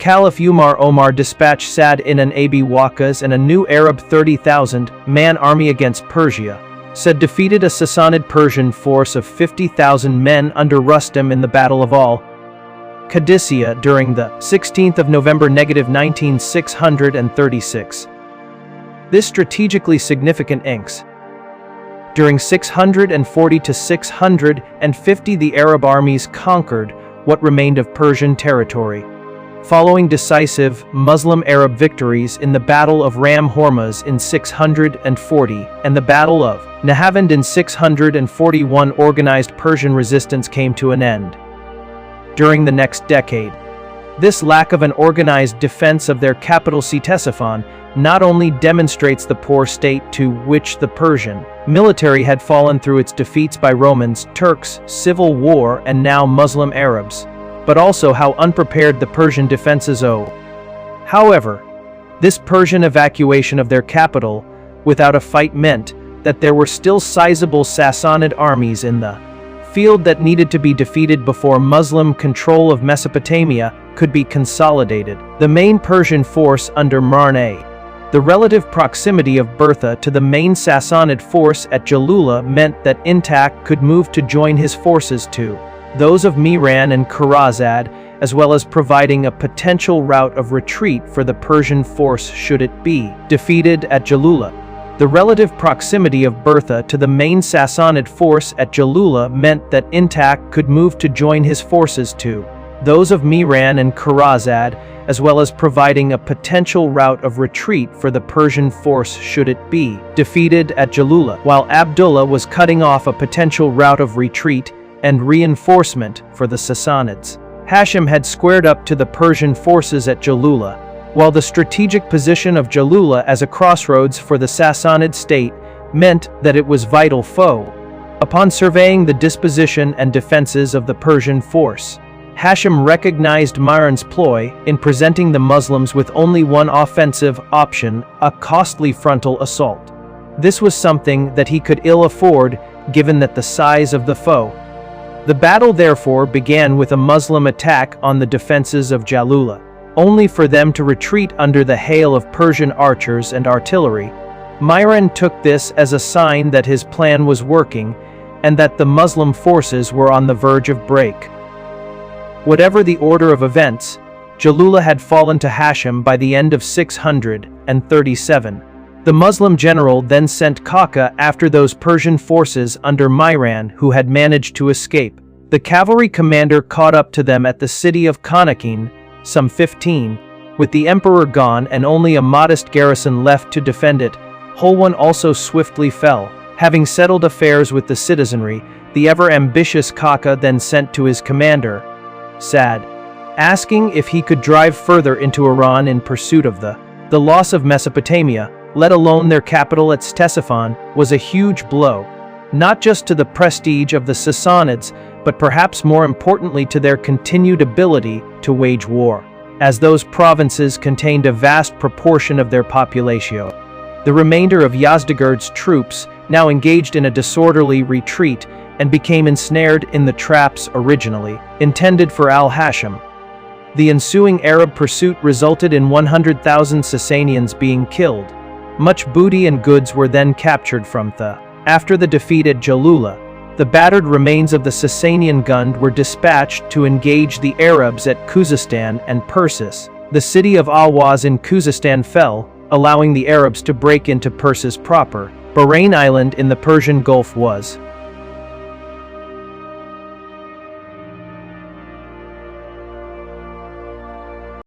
Caliph Omar dispatched Sa'd ibn Abi Waqqas and a new Arab 30,000-man army against Persia. Sa'd defeated a Sassanid Persian force of 50,000 men under Rustam in the Battle of al-Qadisiyyah during the 16th of November -636. This strategically significant inks. During 640 to 650 the Arab armies conquered what remained of Persian territory. Following decisive Muslim-Arab victories in the Battle of Ram Hormuz in 640 and the Battle of Nahavand in 641, organized Persian resistance came to an end. During the next decade, this lack of an organized defense of their capital Ctesiphon not only demonstrates the poor state to which the Persian military had fallen through its defeats by Romans, Turks, civil war, and now Muslim Arabs, but also how unprepared the Persian defenses are. However, this Persian evacuation of their capital without a fight meant that there were still sizable Sassanid armies in the field that needed to be defeated before Muslim control of Mesopotamia could be consolidated. The main Persian force under Marne, the relative proximity of Bertha to the main Sassanid force at Jalula meant that Intak could move to join his forces to those of Miran and Kharazad, as well as providing a potential route of retreat for the Persian force should it be defeated at Jalula. The relative proximity of Bertha to the main Sassanid force at Jalula meant that Intak could move to join his forces to those of Miran and Kharazad, as well as providing a potential route of retreat for the Persian force should it be defeated at Jalula, while Abdullah was cutting off a potential route of retreat and reinforcement for the Sassanids. Hashim had squared up to the Persian forces at Jalula, while the strategic position of Jalula as a crossroads for the Sassanid state meant that it was vital foe. Upon surveying the disposition and defenses of the Persian force, Hashim recognized Miran's ploy in presenting the Muslims with only one offensive option, a costly frontal assault. This was something that he could ill afford given that the size of the foe. The battle therefore began with a Muslim attack on the defenses of Jalula, only for them to retreat under the hail of Persian archers and artillery. Miran took this as a sign that his plan was working and that the Muslim forces were on the verge of break. Whatever the order of events, Jalula had fallen to Hashim by the end of 637. The Muslim general then sent Kaka after those Persian forces under Miran who had managed to escape. The cavalry commander caught up to them at the city of Kanakin, some 15, with the emperor gone and only a modest garrison left to defend it. Hulwan also swiftly fell. Having settled affairs with the citizenry, the ever-ambitious Kaka then sent to his commander, Sa'd, asking if he could drive further into Iran in pursuit of the loss of Mesopotamia, let alone their capital at Ctesiphon, was a huge blow, not just to the prestige of the Sassanids, but perhaps more importantly to their continued ability to wage war, as those provinces contained a vast proportion of their population. The remainder of Yazdegerd's troops now engaged in a disorderly retreat and became ensnared in the traps originally intended for al-Hashim. The ensuing Arab pursuit resulted in 100,000 Sassanians being killed. Much booty and goods were then captured from the. After the defeat at Jalula, the battered remains of the Sassanian Gund were dispatched to engage the Arabs at Khuzestan and Persis. The city of Ahwaz in Khuzestan fell, allowing the Arabs to break into Persis proper. Bahrain Island in the Persian Gulf was